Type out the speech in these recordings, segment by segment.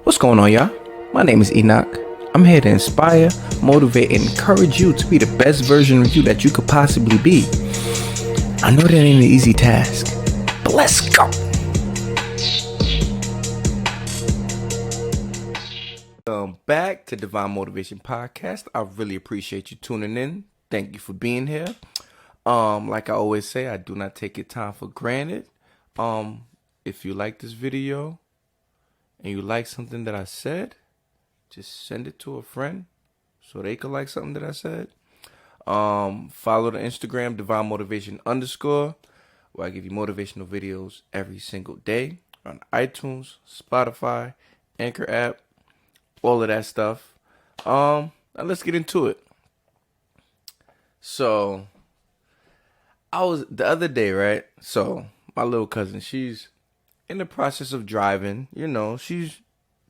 What's going on, y'all? My name is Enoch. I'm here to inspire, motivate, and encourage you to be the best version of you that you could possibly be. I know that ain't an easy task, but let's go. Welcome back to Divine Motivation Podcast. I really appreciate you tuning in. Thank you for being here. Like I always say, I do not take your time for granted. If you like this video and you like something that I said, just send it to a friend so they could like something that I said. Follow the Instagram, Divine Motivation _, where I give you motivational videos every single day on iTunes, Spotify, Anchor app, all of that stuff. Now let's get into it. So, I was the other day, right? So, my little cousin, she's in the process of driving. You know, she's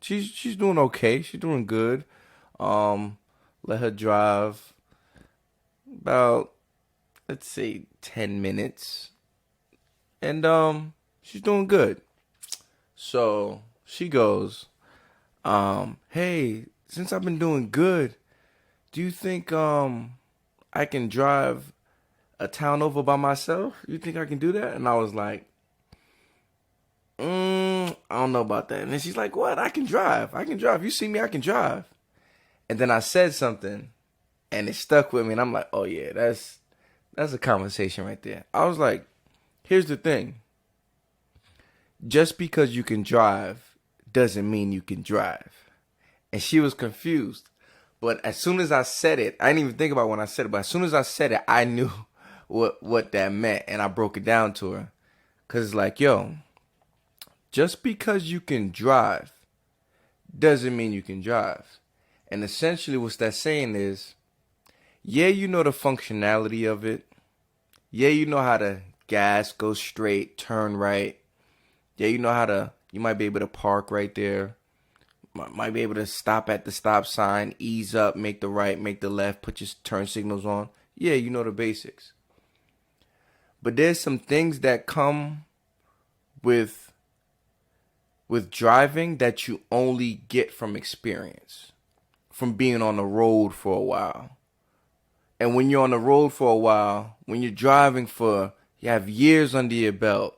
doing okay. She's doing good. Let her drive about, let's say, 10 minutes. And she's doing good. So she goes, hey, since I've been doing good, do you think I can drive a town over by myself? You think I can do that? And I was like, I don't know about that. And then she's like, what? I can drive. You see me, I can drive. And then I said something and it stuck with me. And I'm like, oh yeah, that's a conversation right there. I was like, here's the thing. Just because you can drive doesn't mean you can drive. And she was confused. But as soon as I said it, I didn't even think about when I said it, but as soon as I said it, I knew what that meant. And I broke it down to her. Because it's like, yo, just because you can drive doesn't mean you can drive. And essentially what that's saying is, yeah, you know the functionality of it. Yeah, you know how to gas, go straight, turn right. Yeah, you might be able to park right there. Might be able to stop at the stop sign, ease up, make the right, make the left, put your turn signals on. Yeah, you know the basics. But there's some things that come with driving that you only get from experience, from being on the road for a while. And when you're on the road for a while, when you're driving you have years under your belt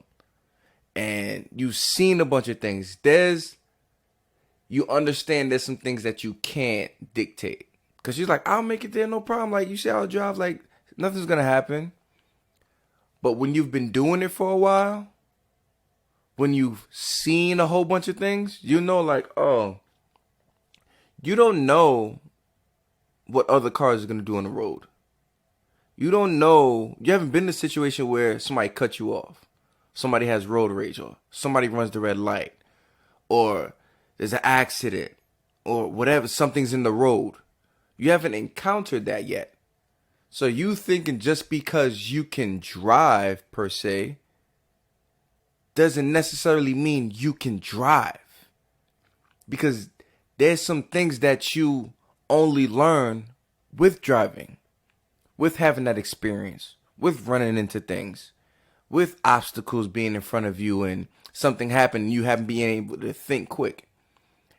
and you've seen a bunch of things, you understand there's some things that you can't dictate. Because she's like, I'll make it there, no problem. Like, you say I'll drive, like, nothing's going to happen. But when you've been doing it for a while, when you've seen a whole bunch of things, you know, like, oh, you don't know what other cars are going to do on the road. You don't know. You haven't been in a situation where somebody cut you off. Somebody has road rage, or somebody runs the red light, or there's an accident, or whatever, something's in the road. You haven't encountered that yet. So you thinking just because you can drive, per se, doesn't necessarily mean you can drive. Because there's some things that you only learn with driving, with having that experience, with running into things, with obstacles being in front of you and something happened and you haven't been able to think quick.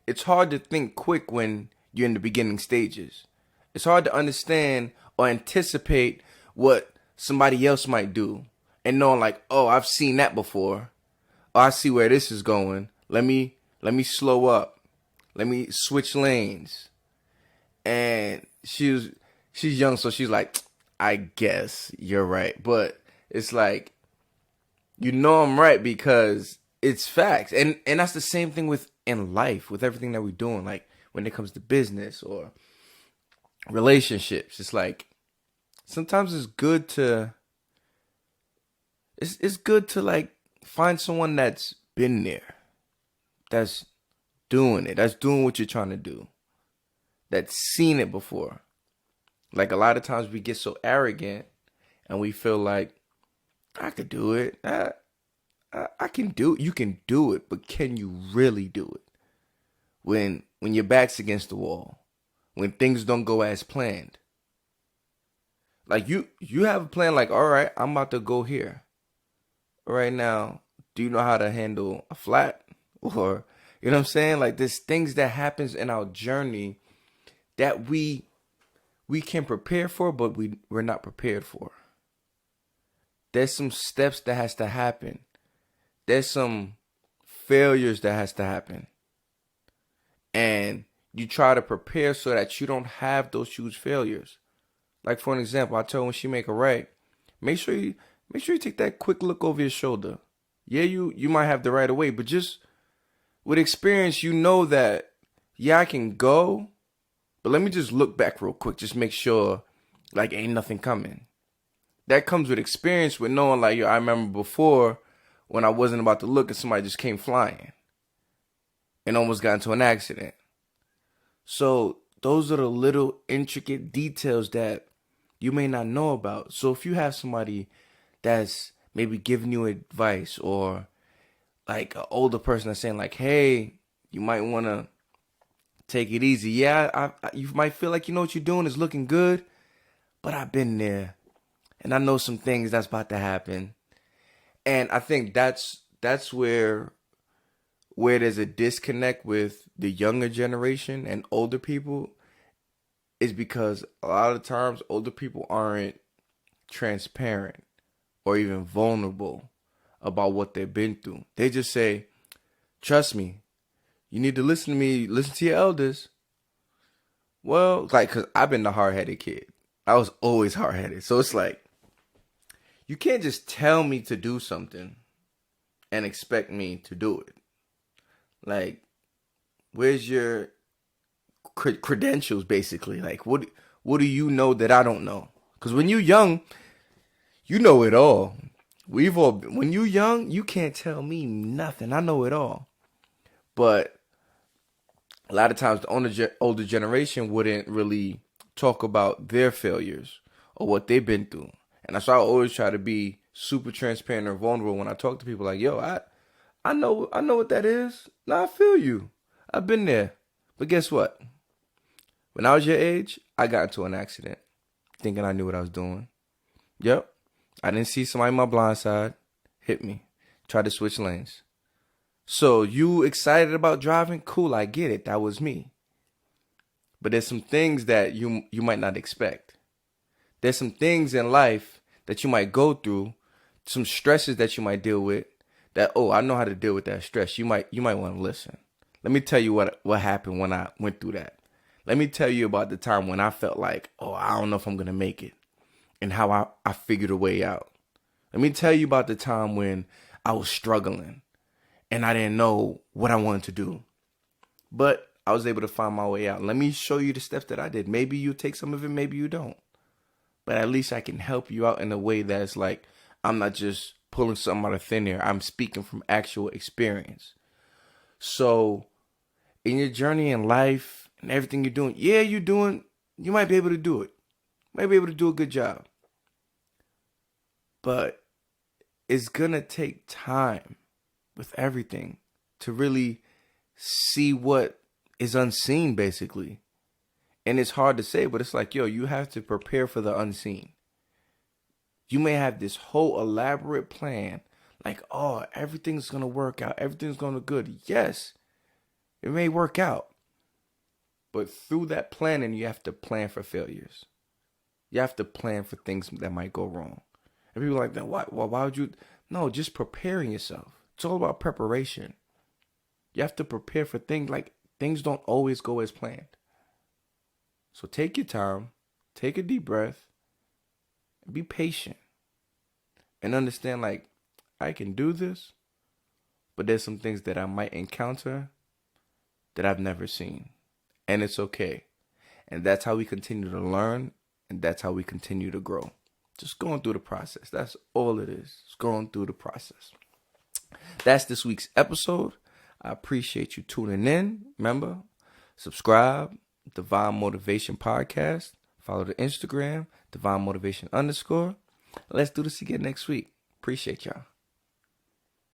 It's hard to think quick when you're in the beginning stages. It's hard to understand or anticipate what somebody else might do and knowing like, oh, I've seen that before. Oh, I see where this is going. Let me slow up. Let me switch lanes. And she's young, so she's like, I guess you're right. But it's like, you know I'm right because it's facts. And that's the same thing in life, with everything that we're doing. Like when it comes to business or relationships, it's like sometimes it's good to like find someone that's been there, that's doing it, that's doing what you're trying to do, that's seen it before. Like a lot of times we get so arrogant and we feel like, I could do it. I can do it. You can do it, but can you really do it? When your back's against the wall, when things don't go as planned. Like you have a plan like, all right, I'm about to go here. Right now, do you know how to handle a flat? Or You know what I'm saying? Like there's things that happens in our journey that we can prepare for, but we're not prepared for. There's some steps that has to happen. There's some failures that has to happen. And you try to prepare so that you don't have those huge failures. Like for an example, I told when she make a right, make sure you take that quick look over your shoulder. Yeah, you might have the right of way, but just with experience, you know that, yeah, I can go, but let me just look back real quick. Just make sure, like, ain't nothing coming. That comes with experience, with knowing, like, yo, I remember before when I wasn't about to look and somebody just came flying and almost got into an accident. So those are the little intricate details that you may not know about. So if you have somebody that's maybe giving you advice, or like an older person that's saying like, hey, you might want to take it easy. Yeah, you might feel like you know what you're doing is looking good, but I've been there and I know some things that's about to happen. And I think that's where there's a disconnect with the younger generation and older people, is because a lot of times older people aren't transparent or even vulnerable about what they've been through. They just say, trust me, you need to listen to me, listen to your elders. Well, like, because I've been the hard-headed kid. I was always hard-headed. So it's like, you can't just tell me to do something and expect me to do it. Like, where's your credentials, basically? Like, what do you know that I don't know? Because when you're young, you know it all. When you're young, you can't tell me nothing. I know it all. But a lot of times the older generation wouldn't really talk about their failures or what they've been through. And that's why I always try to be super transparent and vulnerable when I talk to people. Like, yo, I know what that is. Nah, I feel you. I've been there. But guess what? When I was your age, I got into an accident thinking I knew what I was doing. Yep. I didn't see somebody on my blind side, hit me, tried to switch lanes. So you excited about driving? Cool, I get it. That was me. But there's some things that you might not expect. There's some things in life that you might go through, some stresses that you might deal with, that, oh, I know how to deal with that stress. You might want to listen. Let me tell you what happened when I went through that. Let me tell you about the time when I felt like, oh, I don't know if I'm going to make it, and how I figured a way out. Let me tell you about the time when I was struggling and I didn't know what I wanted to do, but I was able to find my way out. Let me show you the steps that I did. Maybe you take some of it, maybe you don't. But at least I can help you out in a way that's like, I'm not just pulling something out of thin air. I'm speaking from actual experience. So in your journey in life and everything you're doing, you might be able to do it. Might be able to do a good job. But it's going to take time with everything to really see what is unseen, basically. And it's hard to say, but it's like, yo, you have to prepare for the unseen. You may have this whole elaborate plan, like, oh, everything's going to work out. Everything's going to be good. Yes, it may work out. But through that planning, you have to plan for failures. You have to plan for things that might go wrong. And people are like, why would you? No, just preparing yourself. It's all about preparation. You have to prepare for things. Like, things don't always go as planned. So take your time, take a deep breath, and be patient. And understand, like, I can do this, but there's some things that I might encounter that I've never seen. And it's okay. And that's how we continue to learn, and that's how we continue to grow. Just going through the process. That's all it is. It's going through the process. That's this week's episode. I appreciate you tuning in. Remember, subscribe, Divine Motivation Podcast. Follow the Instagram, Divine Motivation _. Let's do this again next week. Appreciate y'all.